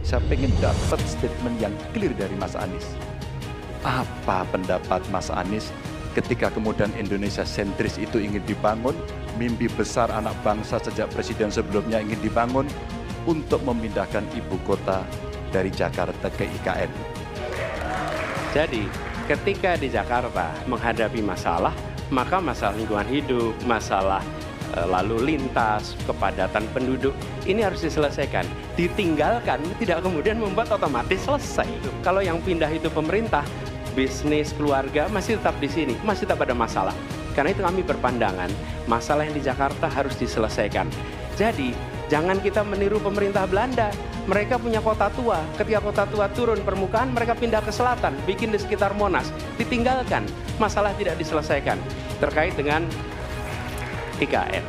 Saya pengen dapat statement yang clear dari Mas Anies. Apa pendapat Mas Anies ketika kemudian Indonesia sentris itu ingin dibangun, mimpi besar anak bangsa sejak presiden sebelumnya ingin dibangun untuk memindahkan ibu kota dari Jakarta ke IKN. Jadi, ketika di Jakarta menghadapi masalah, maka masalah lingkungan hidup, masalah lalu lintas, kepadatan penduduk, ini harus diselesaikan. Ditinggalkan tidak kemudian membuat otomatis selesai. Kalau yang pindah itu pemerintah, bisnis, keluarga masih tetap di sini, masih tetap ada masalah. Karena itu kami berpandangan, masalah yang di Jakarta harus diselesaikan. Jadi, jangan kita meniru pemerintah Belanda. Mereka punya kota tua, ketika kota tua turun permukaan, mereka pindah ke selatan, bikin di sekitar Monas. Ditinggalkan, masalah tidak diselesaikan. Terkait dengan IKN.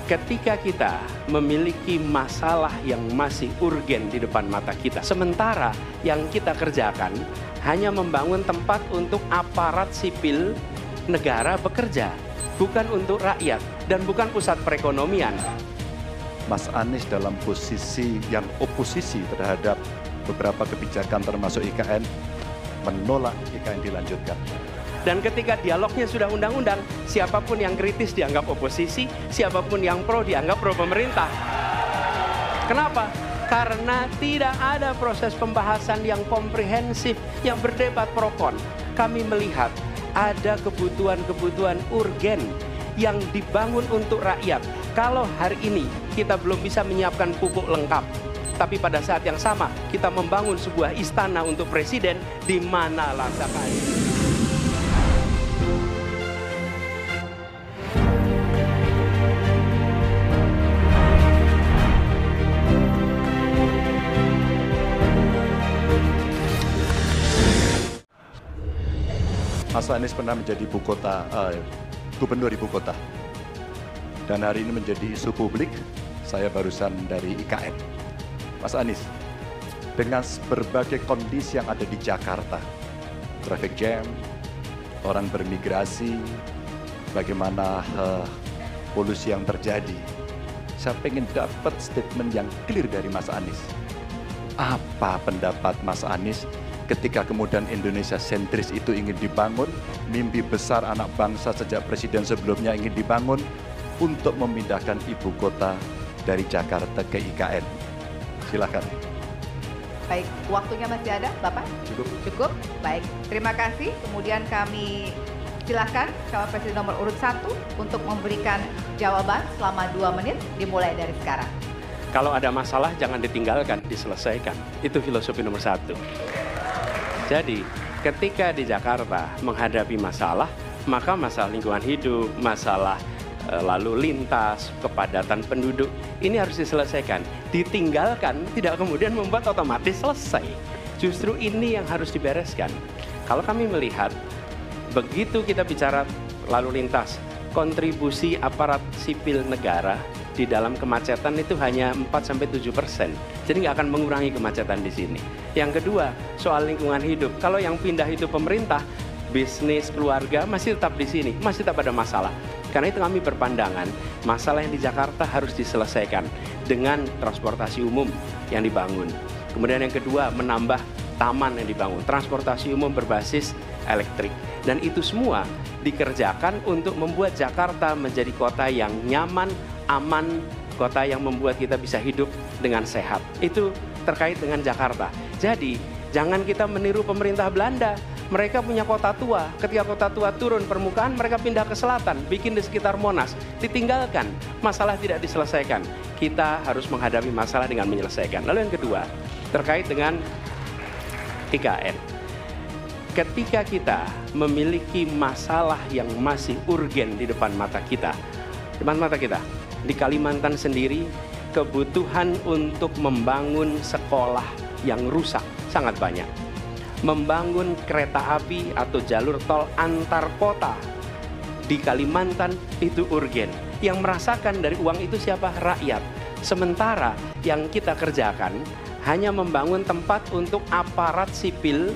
Ketika kita memiliki masalah yang masih urgen di depan mata kita, sementara yang kita kerjakan hanya membangun tempat untuk aparat sipil negara bekerja, bukan untuk rakyat dan bukan pusat perekonomian. Mas Anies dalam posisi yang oposisi terhadap beberapa kebijakan termasuk IKN, menolak IKN dilanjutkan. Dan ketika dialognya sudah undang-undang, siapapun yang kritis dianggap oposisi, siapapun yang pro dianggap pro pemerintah. Kenapa? Karena tidak ada proses pembahasan yang komprehensif, yang berdebat pro kon. Kami melihat ada kebutuhan-kebutuhan urgen yang dibangun untuk rakyat. Kalau hari ini kita belum bisa menyiapkan pupuk lengkap, tapi pada saat yang sama kita membangun sebuah istana untuk presiden, di mana landasannya? Mas Anies pernah menjadi gubernur ibu kota. Dan hari ini menjadi isu publik, saya barusan dari IKN. Mas Anies, dengan berbagai kondisi yang ada di Jakarta, traffic jam, orang bermigrasi, bagaimana polusi yang terjadi, saya pengen dapat statement yang clear dari Mas Anies. Apa pendapat Mas Anies ketika kemudian Indonesia sentris itu ingin dibangun, mimpi besar anak bangsa sejak presiden sebelumnya ingin dibangun untuk memindahkan ibu kota dari Jakarta ke IKN. Silakan. Baik, waktunya masih ada, Bapak? Cukup? Baik, terima kasih. Kemudian kami silakan cawapres nomor urut 1 untuk memberikan jawaban selama 2 menit, dimulai dari sekarang. Kalau ada masalah jangan ditinggalkan, diselesaikan. Itu filosofi nomor 1. Jadi, ketika di Jakarta menghadapi masalah, maka masalah lingkungan hidup, masalah lalu lintas, kepadatan penduduk, ini harus diselesaikan. Ditinggalkan tidak kemudian membuat otomatis selesai. Justru ini yang harus dibereskan. Kalau kami melihat, begitu kita bicara lalu lintas, kontribusi aparat sipil negara di dalam kemacetan itu hanya 4-7%. Jadi nggak akan mengurangi kemacetan di sini. Yang kedua, soal lingkungan hidup. Kalau yang pindah itu pemerintah, bisnis, keluarga masih tetap di sini, masih tetap ada masalah. Karena itu kami berpandangan, masalah yang di Jakarta harus diselesaikan dengan transportasi umum yang dibangun. Kemudian yang kedua, menambah taman yang dibangun, transportasi umum berbasis elektrik. Dan itu semua dikerjakan untuk membuat Jakarta menjadi kota yang nyaman, aman, kota yang membuat kita bisa hidup dengan sehat. Itu terkait dengan Jakarta. Jadi, jangan kita meniru pemerintah Belanda. Mereka punya kota tua, ketika kota tua turun permukaan, mereka pindah ke selatan, bikin di sekitar Monas. Ditinggalkan, masalah tidak diselesaikan. Kita harus menghadapi masalah dengan menyelesaikan. Lalu yang kedua, terkait dengan IKN. Ketika kita memiliki masalah yang masih urgen di depan mata kita, di Kalimantan sendiri, kebutuhan untuk membangun sekolah yang rusak sangat banyak. Membangun kereta api atau jalur tol antar kota di Kalimantan itu urgen. Yang merasakan dari uang itu siapa? Rakyat. Sementara yang kita kerjakan hanya membangun tempat untuk aparat sipil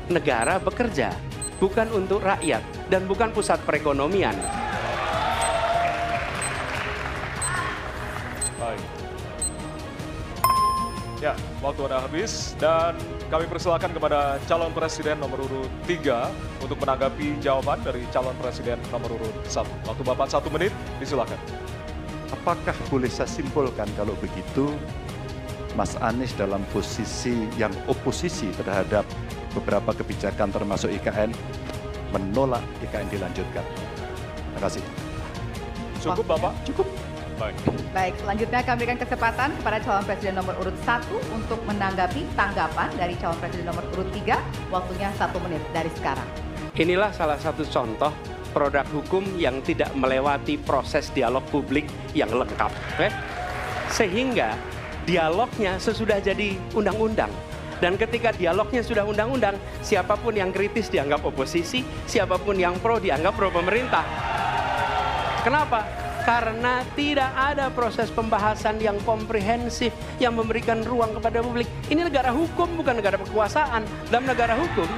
negara bekerja, bukan untuk rakyat dan bukan pusat perekonomian. Ya, waktu Anda habis dan kami persilakan kepada calon presiden nomor urut 3 untuk menanggapi jawaban dari calon presiden nomor urut 1. Waktu Bapak 1 menit, disilakan. Apakah boleh saya simpulkan kalau begitu Mas Anies dalam posisi yang oposisi terhadap beberapa kebijakan termasuk IKN menolak IKN dilanjutkan? Terima kasih. Cukup Bapak? Cukup. Baik. Baik, selanjutnya kami berikan kesempatan kepada calon presiden nomor urut 1 untuk menanggapi tanggapan dari calon presiden nomor urut 3. Waktunya 1 menit dari sekarang. Inilah salah satu contoh produk hukum yang tidak melewati proses dialog publik yang lengkap. Sehingga dialognya sesudah jadi undang-undang. Dan ketika dialognya sudah undang-undang, siapapun yang kritis dianggap oposisi, siapapun yang pro dianggap pro pemerintah. Kenapa? Karena tidak ada proses pembahasan yang komprehensif yang memberikan ruang kepada publik. Ini negara hukum, bukan negara kekuasaan. Dalam negara hukum,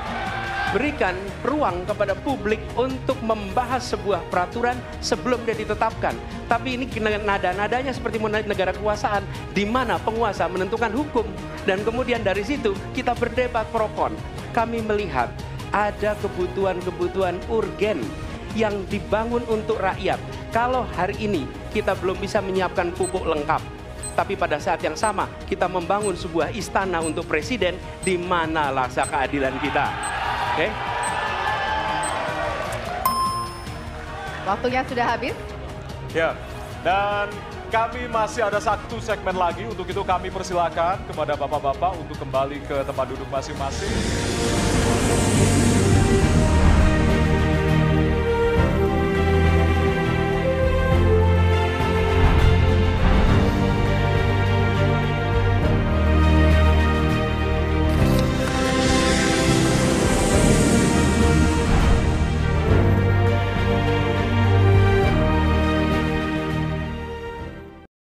berikan ruang kepada publik untuk membahas sebuah peraturan sebelum dia ditetapkan. Tapi ini nada-nadanya seperti negara kekuasaan, di mana penguasa menentukan hukum. Dan kemudian dari situ kita berdebat pro kon. Kami melihat ada kebutuhan-kebutuhan urgen yang dibangun untuk rakyat. Kalau hari ini kita belum bisa menyiapkan pupuk lengkap, tapi pada saat yang sama kita membangun sebuah istana untuk presiden, di mana rasa keadilan kita? Oke? Waktunya sudah habis. Ya, dan kami masih ada 1 segmen lagi. Untuk itu kami persilakan kepada bapak-bapak untuk kembali ke tempat duduk masing-masing.